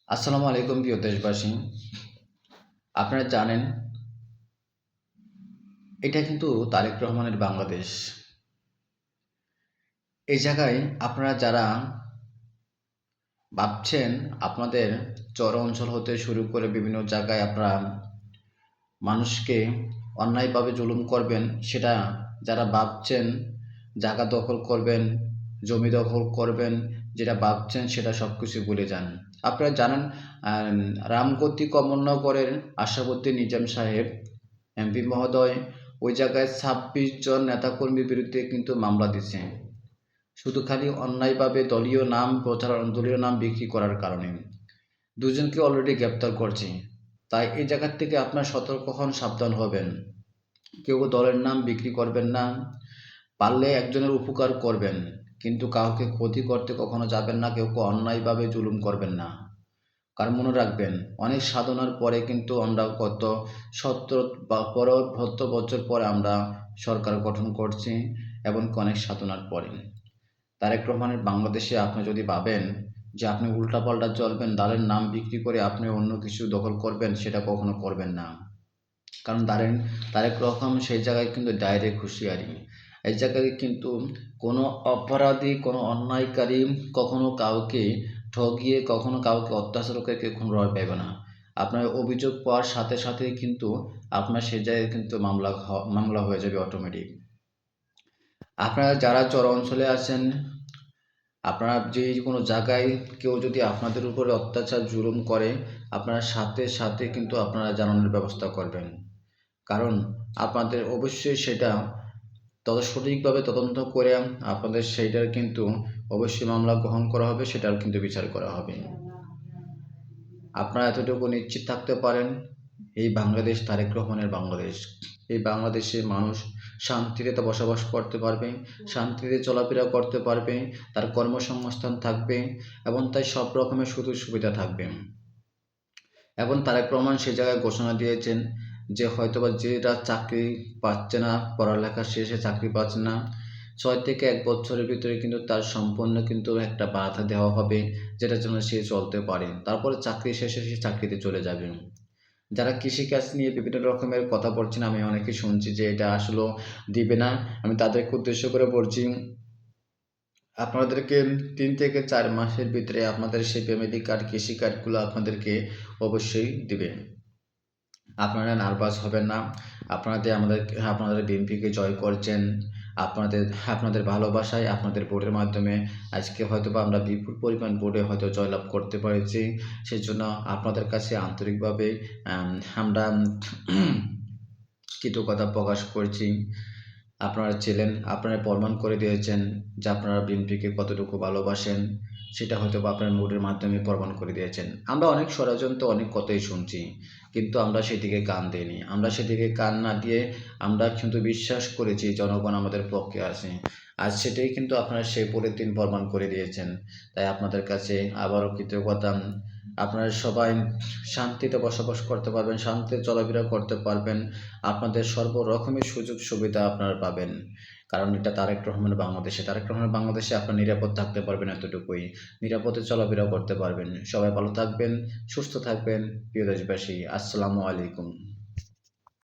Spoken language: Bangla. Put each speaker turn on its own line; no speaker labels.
আসসালামু আলাইকুম প্রিয় দেশবাসী। আপনারা জানেন এটা কিন্তু তারেক রহমানের বাংলাদেশ। এই জায়গায় আপনারা যারা ভাবছেন আপনাদের চর অঞ্চল হতে শুরু করে বিভিন্ন জায়গায় আপনারা মানুষকে অন্যায়ভাবে জুলুম করবেন, সেটা যারা ভাবছেন জায়গা দখল করবেন, জমি দখল করবেন, যেটা ভাবছেন সেটা সব কিছু ভুলে যান। আপনারা জানেন রামগতি কমলনগরের আশাবুদ্দিন নিজাম সাহেব এমপি মহোদয় ওই জায়গায় ২৬ জন নেতাকর্মীর বিরুদ্ধে কিন্তু মামলা দিচ্ছে, শুধু খালি অন্যায়ভাবে দলীয় নাম বিক্রি করার কারণে। দুজনকে অলরেডি গ্রেপ্তার করছে। তাই এই জায়গার থেকে আপনার সতর্ক হন, সাবধান হবেন। কেউ দলের নাম বিক্রি করবেন না, পারলে একজনের উপকার করবেন, কিন্তু কাউকে ক্ষতি করতে কখনো যাবেন না, কেউ অন্যায়ভাবে জুলুম করবেন না। কারণ মনে রাখবেন, অনেক সাধনার পরে কিন্তু আমরা গত ৭০ বছর পরে আমরা সরকার গঠন করছি, এবং অনেক সাধনার পরে। তারেক রহমানের বাংলাদেশে আপনি যদি ভাবেন যে আপনি উল্টাপাল্টা চলবেন, দলের নাম বিক্রি করে আপনি অন্য কিছু দখল করবেন, সেটা কখনো করবেন না। কারণ তারেক রহমান সেই জায়গায় কিন্তু ডাইরেক্ট হুঁশিয়ারি। এই জায়গায় কিন্তু কোনো অপরাধী, কোনো অন্যায়কারী কখনো কাউকে ঠগিয়ে, কখনো কাউকে অত্যাচার করে কখনো রয় পাবে না। আপনার অভিযোগ পাওয়ার সাথে সাথেই কিন্তু আপনার সেই জায়গায় কিন্তু মামলা হয়ে যাবে অটোমেটিক। আপনারা যারা চর অঞ্চলে আছেন, আপনারা যে কোনো জায়গায় কেউ যদি আপনাদের উপরে অত্যাচার জুলুম করে, আপনারা সাথে সাথে কিন্তু আপনারা জানানোর ব্যবস্থা করবেন। কারণ আপনাদের অবশ্যই সেটা সঠিকভাবে তদন্ত করে আপনাদের সেইটার কিন্তু অবশ্যই মামলা গ্রহণ করা হবে, সেটার কিন্তু বিচার করা হবে। আপনারা এতটুকু নিশ্চিত থাকতে পারেন, এই বাংলাদেশ তারেক রহমানের বাংলাদেশ। এই বাংলাদেশে মানুষ শান্তিতে বসবাস করতে পারবে, শান্তিতে চলাফেরা করতে পারবে, তার কর্মসংস্থান থাকবে, এবং তাই সব রকমের সুযোগ সুবিধা থাকবে। এবং তারেক রহমান সে জায়গায় ঘোষণা দিয়েছেন যে হয়তোবা যেটা চাকরি পাচ্ছে না, পড়ালেখা শেষে চাকরি পাচ্ছে না, ৬ থেকে ১ বছরের ভিতরে কিন্তু তার সম্পূর্ণ কিন্তু একটা বাধা দেওয়া হবে, যেটার জন্য সে চলতে পারে। তারপরে চাকরি শেষে সে চাকরিতে চলে যাবে। যারা কৃষিকাজ নিয়ে বিভিন্ন রকমের কথা বলছেন, আমি অনেকে শুনছি যে এটা আসলেও দিবে না। আমি তাদেরকে উদ্দেশ্য করে বলছি, আপনাদেরকে ৩ থেকে ৪ মাসের ভিতরে আপনাদের সেই ফ্যামিলি কার্ড, কৃষি কার্ডগুলো আপনাদেরকে অবশ্যই দিবে। আপনারা নার্ভাস হবেন না। আপনারা বিএনপিকে জয় করছেন। আপনাদের ভালোবাসায়, আপনাদের ভোটের মাধ্যমে আজকে হয়তোবা আমরা বিপুল পরিমাণ ভোটে হয়তো জয়লাভ করতে পেরেছি। সেজন্য আপনাদের কাছে আন্তরিকভাবে আমরা কৃতজ্ঞতা প্রকাশ করছি। আপনারা প্রমাণ করে দিয়েছেন যে আপনারা বিএনপিকে কতটুকু ভালোবাসেন, সেটা হয়তোবা আপনার ভোটের মাধ্যমে প্রমাণ করে দিয়েছেন। আমরা অনেক ষড়যন্ত্র, অনেক কথাই শুনছি, কিন্তু আমরা সেদিকে কান দিইনি। আমরা সেদিকে কান না দিয়ে আমরা কিন্তু বিশ্বাস করেছি জনগণ আমাদের পক্ষে আছে। আজ সেটাই কিন্তু আপনারা সেই পরের দিন প্রমাণ করে দিয়েছেন। তাই আপনাদের কাছে আবারও কৃতজ্ঞতা। আপনারা সবাই শান্তিতে বসবাস করতে পারবেন, শান্তিতে চলাফেরা করতে পারবেন। আপনাদের সর্বরকমের সুযোগ সুবিধা আপনারা পাবেন। কারণ এটা তারেক রহমানের বাংলাদেশে। তারেক রহমানের বাংলাদেশে আপনারা নিরাপদ থাকতে পারবেন এতটুকুই। নিরাপদে চলাফেরা করতে পারবেন। সবাই ভালো থাকবেন, সুস্থ থাকবেন প্রিয় দেশবাসী। আসসালামু আলাইকুম।